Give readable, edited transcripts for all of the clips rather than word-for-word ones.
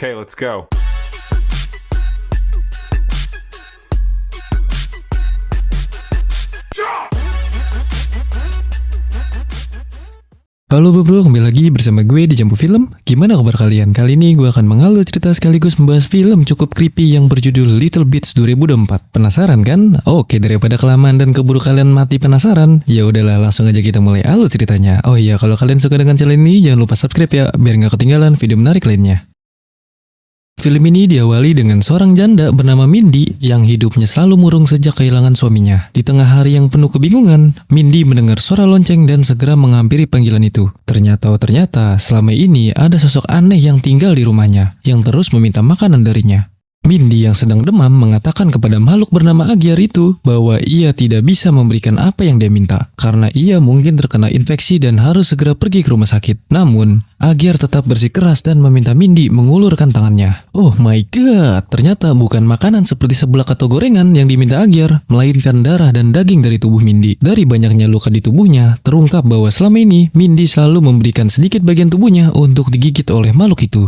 Okay, let's go. Halo bro, kembali lagi bersama gue di Jambu Film. Gimana kabar kalian? Kali ini gue akan mengalur cerita sekaligus membahas film cukup creepy yang berjudul Little Beats 2004. Penasaran kan? Oke, daripada kelamaan dan keburu kalian mati penasaran, ya udahlah langsung aja kita mulai alur ceritanya. Oh iya, kalau kalian suka dengan channel ini jangan lupa subscribe ya, biar nggak ketinggalan video menarik lainnya. Film ini diawali dengan seorang janda bernama Mindy yang hidupnya selalu murung sejak kehilangan suaminya. Di tengah hari yang penuh kebingungan, Mindy mendengar suara lonceng dan segera menghampiri panggilan itu. Ternyata selama ini ada sosok aneh yang tinggal di rumahnya, yang terus meminta makanan darinya. Mindy yang sedang demam mengatakan kepada makhluk bernama Agyar itu bahwa ia tidak bisa memberikan apa yang dia minta karena ia mungkin terkena infeksi dan harus segera pergi ke rumah sakit. Namun, Agyar tetap bersikeras dan meminta Mindy mengulurkan tangannya. Oh my god, ternyata bukan makanan seperti seblak atau gorengan yang diminta Agyar, melainkan darah dan daging dari tubuh Mindy. Dari banyaknya luka di tubuhnya, terungkap bahwa selama ini Mindy selalu memberikan sedikit bagian tubuhnya untuk digigit oleh makhluk itu.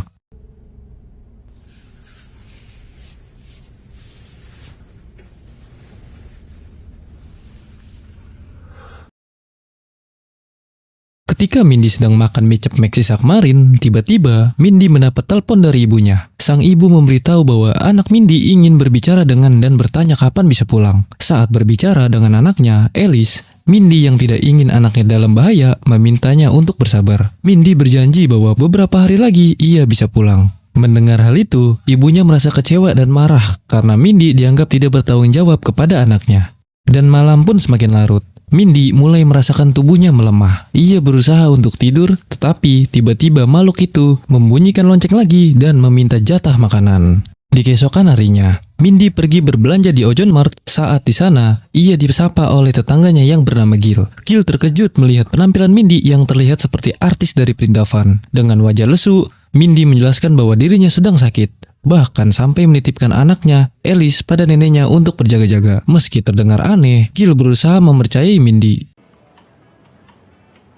Ketika Mindy sedang makan mie cepmek sisa kemarin, tiba-tiba Mindy mendapat telepon dari ibunya. Sang ibu memberitahu bahwa anak Mindy ingin berbicara dengan dan bertanya kapan bisa pulang. Saat berbicara dengan anaknya, Alice, Mindy yang tidak ingin anaknya dalam bahaya memintanya untuk bersabar. Mindy berjanji bahwa beberapa hari lagi ia bisa pulang. Mendengar hal itu, ibunya merasa kecewa dan marah karena Mindy dianggap tidak bertanggung jawab kepada anaknya. Dan malam pun semakin larut. Mindy mulai merasakan tubuhnya melemah. Ia berusaha untuk tidur, tetapi tiba-tiba makhluk itu membunyikan lonceng lagi dan meminta jatah makanan. Di keesokan harinya, Mindy pergi berbelanja di Ojon Mart. Saat di sana, ia disapa oleh tetangganya yang bernama Gil. Gil terkejut melihat penampilan Mindy yang terlihat seperti artis dari perintavan. Dengan wajah lesu, Mindy menjelaskan bahwa dirinya sedang sakit. Bahkan sampai menitipkan anaknya, Alice, pada neneknya untuk berjaga-jaga. Meski terdengar aneh, Gil berusaha mempercayai Mindy.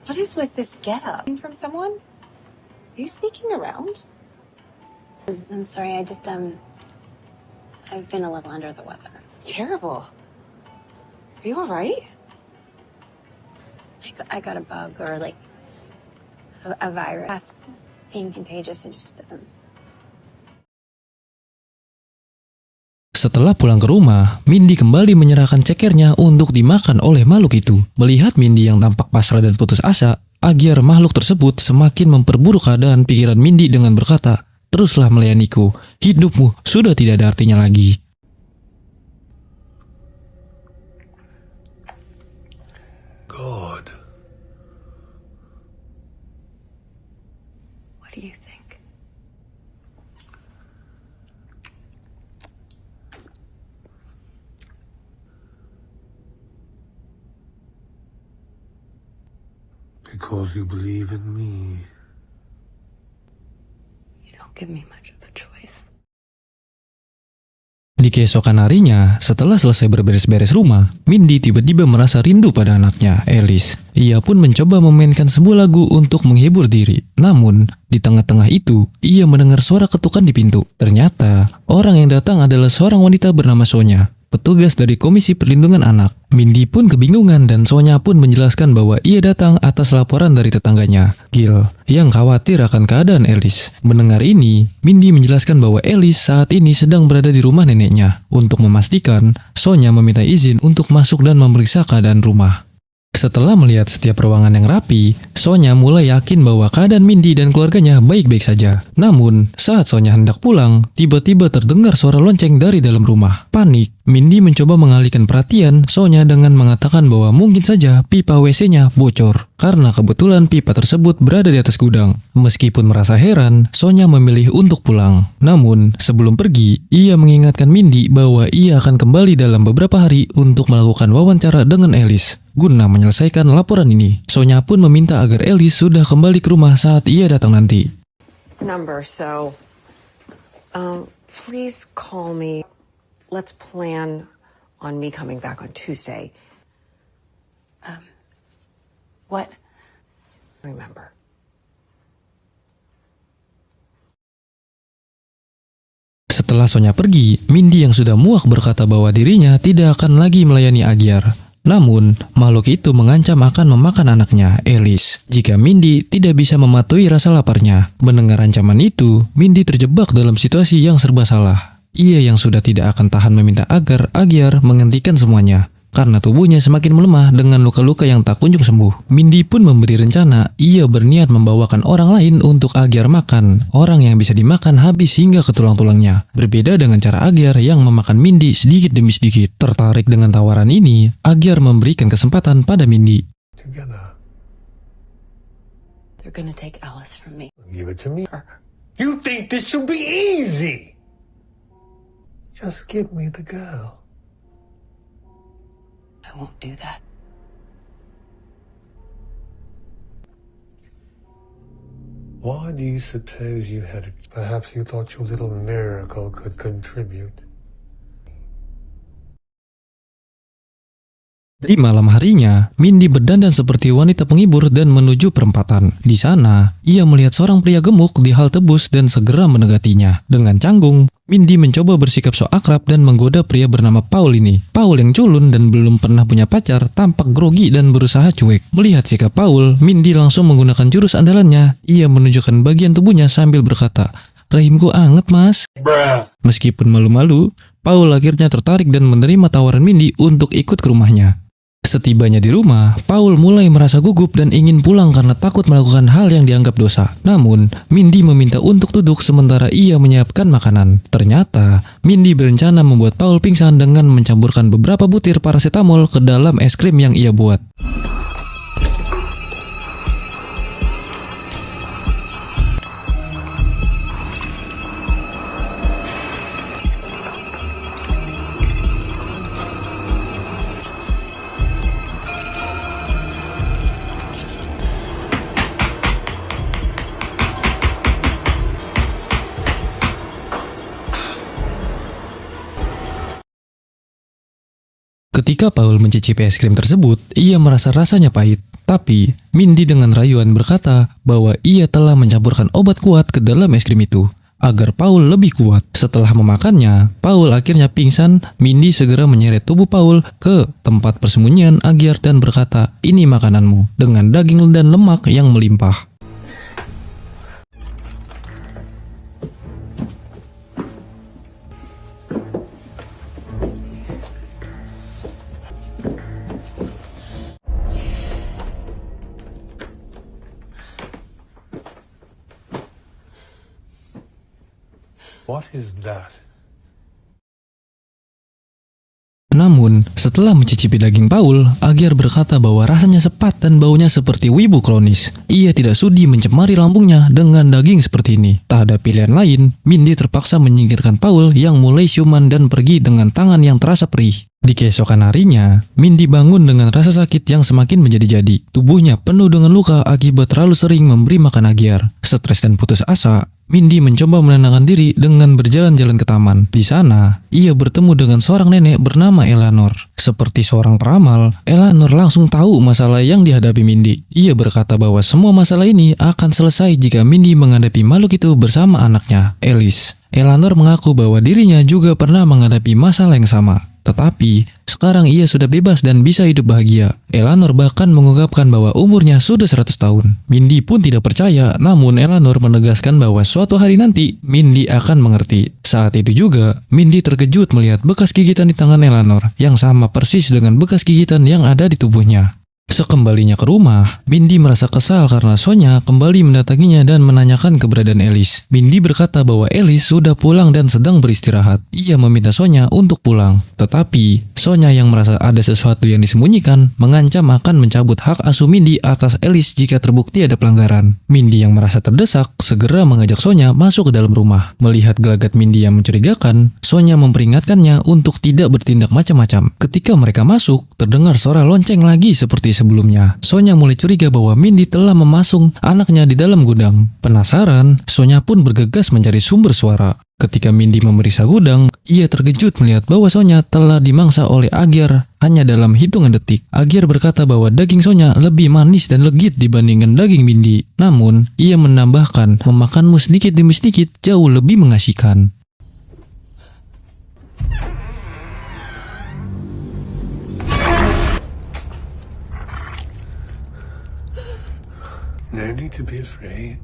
What is with this getup? From someone? Are you sneaking around? I'm sorry, I've been a little under the weather. It's terrible. Are you alright? I got a bug or like a virus. Being contagious, Setelah pulang ke rumah, Mindy kembali menyerahkan cekernya untuk dimakan oleh makhluk itu. Melihat Mindy yang tampak pasrah dan putus asa, Agyar makhluk tersebut semakin memperburuk keadaan pikiran Mindy dengan berkata, "Teruslah melayaniku, hidupmu sudah tidak ada artinya lagi." God. what do you think? Because you believe in me. You don't give me much of a choice. Di keesokan harinya, setelah selesai berberes-beres rumah, Mindy tiba-tiba merasa rindu pada anaknya, Alice. Ia pun mencoba memainkan sebuah lagu untuk menghibur diri. Namun, di tengah-tengah itu, ia mendengar suara ketukan di pintu. Ternyata, orang yang datang adalah seorang wanita bernama Sonya, petugas dari Komisi Perlindungan Anak. Mindy pun kebingungan dan Sonya pun menjelaskan bahwa ia datang atas laporan dari tetangganya, Gil, yang khawatir akan keadaan Alice. Mendengar ini, Mindy menjelaskan bahwa Alice saat ini sedang berada di rumah neneknya. Untuk memastikan, Sonya meminta izin untuk masuk dan memeriksa keadaan rumah. Setelah melihat setiap ruangan yang rapi, Sonya mulai yakin bahwa keadaan Mindy dan keluarganya baik-baik saja. Namun, saat Sonya hendak pulang, tiba-tiba terdengar suara lonceng dari dalam rumah. Panik, Mindy mencoba mengalihkan perhatian Sonya dengan mengatakan bahwa mungkin saja pipa WC-nya bocor, karena kebetulan pipa tersebut berada di atas gudang. Meskipun merasa heran, Sonya memilih untuk pulang. Namun, sebelum pergi, ia mengingatkan Mindy bahwa ia akan kembali dalam beberapa hari untuk melakukan wawancara dengan Alice. Guna menyelesaikan laporan ini, Sonya pun meminta agar Alice sudah kembali ke rumah saat ia datang nanti. Please call me. Let's plan on me coming back on Tuesday. What? Remember. Setelah Sonya pergi, Mindy yang sudah muak berkata bahwa dirinya tidak akan lagi melayani Agyar. Namun, makhluk itu mengancam akan memakan anaknya, Alice, jika Mindy tidak bisa mematuhi rasa laparnya. Mendengar ancaman itu, Mindy terjebak dalam situasi yang serba salah. Ia yang sudah tidak akan tahan meminta agar Agyar menghentikan semuanya, karena tubuhnya semakin melemah dengan luka-luka yang tak kunjung sembuh. Mindy pun memberi rencana, ia berniat membawakan orang lain untuk Agyar makan, orang yang bisa dimakan habis hingga ke tulang-tulangnya. Berbeda dengan cara Agyar yang memakan Mindy sedikit demi sedikit. Tertarik dengan tawaran ini, Agyar memberikan kesempatan pada Mindy. Together. They're gonna take Alice from me. Give it to me. You think this should be easy? Just give me the girl. I won't do that. Why do you suppose you had it? Perhaps you thought your little miracle could contribute. Di malam harinya, Mindy berdandan seperti wanita penghibur dan menuju perempatan. Di sana, ia melihat seorang pria gemuk di halte bus dan segera mendekatinya. Dengan canggung, Mindy mencoba bersikap so akrab dan menggoda pria bernama Paul ini. Paul yang culun dan belum pernah punya pacar tampak grogi dan berusaha cuek. Melihat sikap Paul, Mindy langsung menggunakan jurus andalannya. Ia menunjukkan bagian tubuhnya sambil berkata, "Rahimku anget, mas." Meskipun malu-malu, Paul akhirnya tertarik dan menerima tawaran Mindy untuk ikut ke rumahnya. Setibanya di rumah, Paul mulai merasa gugup dan ingin pulang karena takut melakukan hal yang dianggap dosa. Namun, Mindy meminta untuk duduk sementara ia menyiapkan makanan. Ternyata, Mindy berencana membuat Paul pingsan dengan mencampurkan beberapa butir paracetamol ke dalam es krim yang ia buat. Ketika Paul mencicipi es krim tersebut, ia merasa rasanya pahit. Tapi, Mindy dengan rayuan berkata bahwa ia telah mencampurkan obat kuat ke dalam es krim itu, agar Paul lebih kuat. Setelah memakannya, Paul akhirnya pingsan. Mindy segera menyeret tubuh Paul ke tempat persembunyian Agyar dan berkata, "Ini makananmu," dengan daging dan lemak yang melimpah. What is that? Namun, setelah mencicipi daging Paul, Agyar berkata bahwa rasanya sepat dan baunya seperti wibu kronis. Ia tidak sudi mencemari lambungnya dengan daging seperti ini. Tak ada pilihan lain, Mindy terpaksa menyingkirkan Paul yang mulai siuman dan pergi dengan tangan yang terasa perih. Di keesokan harinya, Mindy bangun dengan rasa sakit yang semakin menjadi-jadi. Tubuhnya penuh dengan luka akibat terlalu sering memberi makan Agyar. Stres dan putus asa, Mindy mencoba menenangkan diri dengan berjalan-jalan ke taman. Di sana, ia bertemu dengan seorang nenek bernama Eleanor. Seperti seorang peramal, Eleanor langsung tahu masalah yang dihadapi Mindy. Ia berkata bahwa semua masalah ini akan selesai jika Mindy menghadapi makhluk itu bersama anaknya, Alice. Eleanor mengaku bahwa dirinya juga pernah menghadapi masalah yang sama. Tetapi, sekarang ia sudah bebas dan bisa hidup bahagia. Eleanor bahkan mengungkapkan bahwa umurnya sudah 100 tahun. Mindy pun tidak percaya, namun Eleanor menegaskan bahwa suatu hari nanti, Mindy akan mengerti. Saat itu juga, Mindy terkejut melihat bekas gigitan di tangan Eleanor, yang sama persis dengan bekas gigitan yang ada di tubuhnya. Sekembalinya ke rumah, Mindy merasa kesal karena Sonya kembali mendatanginya dan menanyakan keberadaan Alice. Mindy berkata bahwa Alice sudah pulang dan sedang beristirahat. Ia meminta Sonya untuk pulang. Tetapi, Sonya yang merasa ada sesuatu yang disembunyikan, mengancam akan mencabut hak asuh Mindy atas Alice jika terbukti ada pelanggaran. Mindy yang merasa terdesak, segera mengajak Sonya masuk ke dalam rumah. Melihat gelagat Mindy yang mencurigakan, Sonya memperingatkannya untuk tidak bertindak macam-macam. Ketika mereka masuk, terdengar suara lonceng lagi seperti sebelumnya. Sonya mulai curiga bahwa Mindy telah memasung anaknya di dalam gudang. Penasaran, Sonya pun bergegas mencari sumber suara. Ketika Mindy memeriksa gudang, ia terkejut melihat bahwa Sonya telah dimangsa oleh Agyar hanya dalam hitungan detik. Agyar berkata bahwa daging Sonya lebih manis dan legit dibandingkan daging Mindy. Namun, ia menambahkan, memakanmu sedikit demi sedikit jauh lebih mengasihkan. No need to be afraid.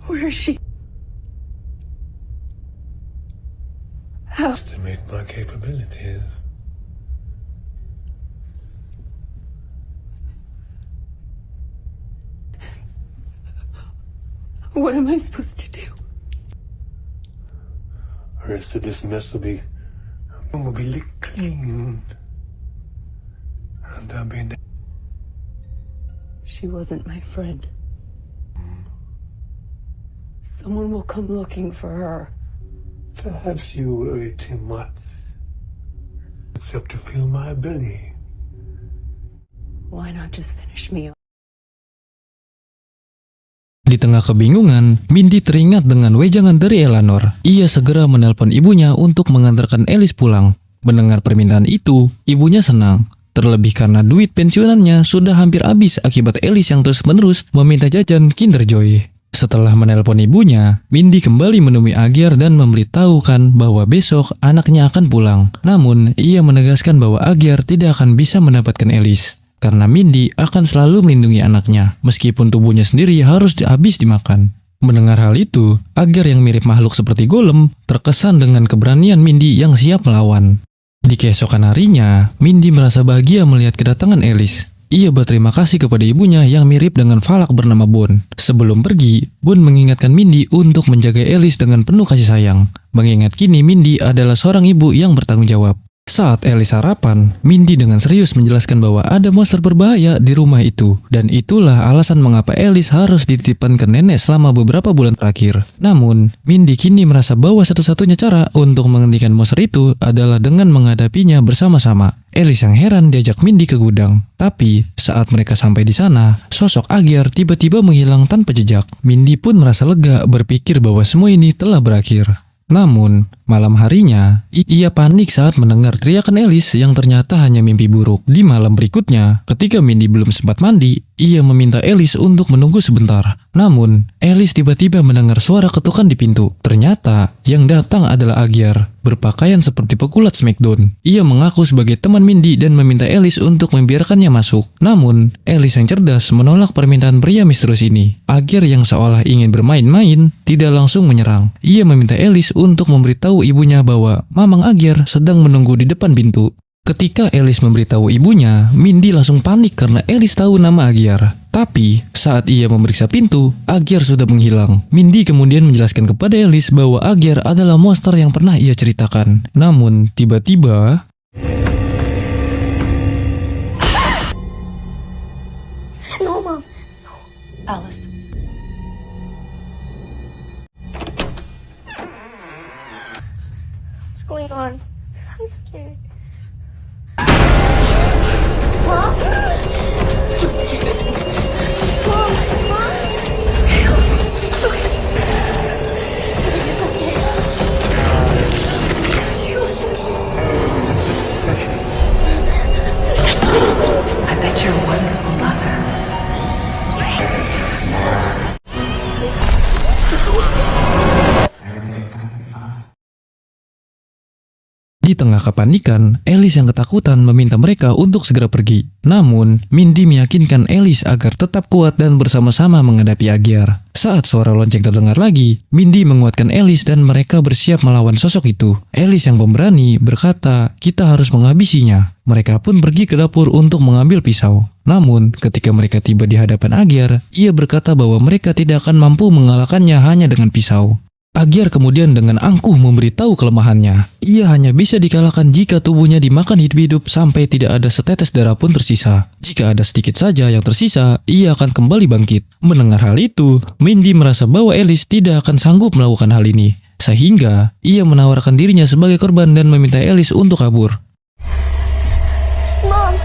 Where is she? How? Estimate my capabilities. What am I supposed to do? The rest of this mess will be licked clean. And I'll be there. She wasn't my friend. Someone will come looking for her. Perhaps you worry too much. Except to feel my belly. Why not just finish me off? Di tengah kebingungan, Mindy teringat dengan wejangan dari Eleanor. Ia segera menelpon ibunya untuk mengantarkan Alice pulang. Mendengar permintaan itu, ibunya senang. Terlebih karena duit pensiunannya sudah hampir habis akibat Alice yang terus-menerus meminta jajan Kinder Joy. Setelah menelpon ibunya, Mindy kembali menemui Agyar dan memberitahukan bahwa besok anaknya akan pulang. Namun, ia menegaskan bahwa Agyar tidak akan bisa mendapatkan Alice. Karena Mindy akan selalu melindungi anaknya, meskipun tubuhnya sendiri harus habis dimakan. Mendengar hal itu, Agyar yang mirip makhluk seperti golem terkesan dengan keberanian Mindy yang siap melawan. Di keesokan harinya, Mindy merasa bahagia melihat kedatangan Alice. Ia berterima kasih kepada ibunya yang mirip dengan Valak bernama Bon. Sebelum pergi, Bon mengingatkan Mindy untuk menjaga Alice dengan penuh kasih sayang. Mengingat kini Mindy adalah seorang ibu yang bertanggung jawab. Saat Alice sarapan, Mindy dengan serius menjelaskan bahwa ada monster berbahaya di rumah itu. Dan itulah alasan mengapa Alice harus dititipkan ke nenek selama beberapa bulan terakhir. Namun, Mindy kini merasa bahwa satu-satunya cara untuk menghentikan monster itu adalah dengan menghadapinya bersama-sama. Alice yang heran diajak Mindy ke gudang. Tapi, saat mereka sampai di sana, sosok Agyar tiba-tiba menghilang tanpa jejak. Mindy pun merasa lega berpikir bahwa semua ini telah berakhir. Namun, malam harinya, ia panik saat mendengar teriakan Alice yang ternyata hanya mimpi buruk. Di malam berikutnya, ketika Mindy belum sempat mandi, ia meminta Alice untuk menunggu sebentar. Namun, Alice tiba-tiba mendengar suara ketukan di pintu. Ternyata, yang datang adalah Agyar, berpakaian seperti pegulat Smackdown. Ia mengaku sebagai teman Mindy dan meminta Alice untuk membiarkannya masuk. Namun, Alice yang cerdas menolak permintaan pria misterius ini. Agyar yang seolah ingin bermain-main, tidak langsung menyerang. Ia meminta Alice untuk memberitahu ibunya bahwa Mamang Agyar sedang menunggu di depan pintu. Ketika Alice memberitahu ibunya, Mindy langsung panik karena Alice tahu nama Agyar. Tapi, saat ia memeriksa pintu, Agyar sudah menghilang. Mindy kemudian menjelaskan kepada Alice bahwa Agyar adalah monster yang pernah ia ceritakan. Namun, tiba-tiba... No, Mom. No. Alice. What's going on? I'm scared. Mom? Mom? Mom? It's okay. It's okay. I bet you're a wonderful mother. Di tengah kepanikan, Alice yang ketakutan meminta mereka untuk segera pergi. Namun, Mindy meyakinkan Alice agar tetap kuat dan bersama-sama menghadapi Agyar. Saat suara lonceng terdengar lagi, Mindy menguatkan Alice dan mereka bersiap melawan sosok itu. Alice yang pemberani berkata, "Kita harus menghabisinya." Mereka pun pergi ke dapur untuk mengambil pisau. Namun, ketika mereka tiba di hadapan Agyar, ia berkata bahwa mereka tidak akan mampu mengalahkannya hanya dengan pisau. Agyar kemudian dengan angkuh memberitahu kelemahannya. Ia hanya bisa dikalahkan jika tubuhnya dimakan hidup-hidup sampai tidak ada setetes darah pun tersisa. Jika ada sedikit saja yang tersisa, ia akan kembali bangkit. Mendengar hal itu, Mindy merasa bahwa Alice tidak akan sanggup melakukan hal ini. Sehingga, ia menawarkan dirinya sebagai korban dan meminta Alice untuk kabur. Mom,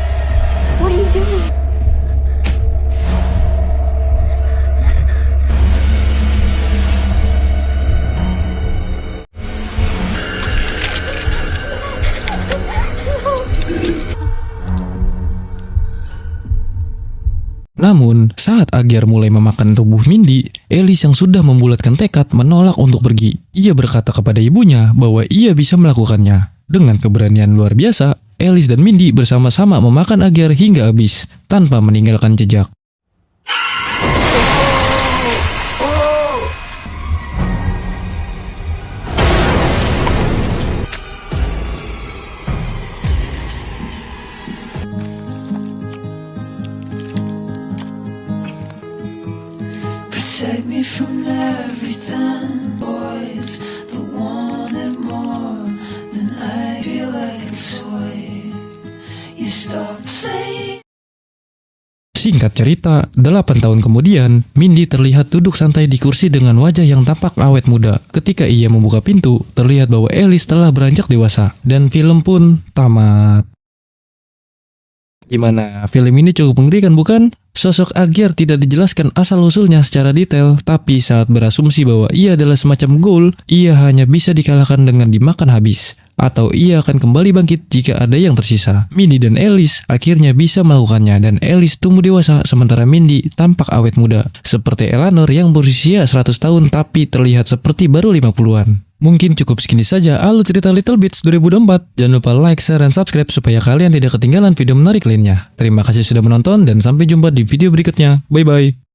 what are you doing? Namun, saat Agyar mulai memakan tubuh Mindy, Alice yang sudah membulatkan tekad menolak untuk pergi. Ia berkata kepada ibunya bahwa ia bisa melakukannya. Dengan keberanian luar biasa, Alice dan Mindy bersama-sama memakan Agyar hingga habis, tanpa meninggalkan jejak. Protect me from everything, boys that want it more than I feel like it's way. You stop playing. Singkat cerita, 8 tahun kemudian, Mindy terlihat duduk santai di kursi dengan wajah yang tampak awet muda. Ketika ia membuka pintu, terlihat bahwa Alice telah beranjak dewasa. Dan film pun tamat. Gimana? Film ini cukup mengerikan bukan? Sosok Aguirre tidak dijelaskan asal-usulnya secara detail, tapi saat berasumsi bahwa ia adalah semacam ghoul, ia hanya bisa dikalahkan dengan dimakan habis. Atau ia akan kembali bangkit jika ada yang tersisa. Mindy dan Alice akhirnya bisa melakukannya dan Alice tumbuh dewasa sementara Mindy tampak awet muda. Seperti Eleanor yang berusia 100 tahun tapi terlihat seperti baru 50-an. Mungkin cukup segini saja alur cerita Little Bits 2004. Jangan lupa like, share, dan subscribe supaya kalian tidak ketinggalan video menarik lainnya. Terima kasih sudah menonton dan sampai jumpa di video berikutnya. Bye-bye.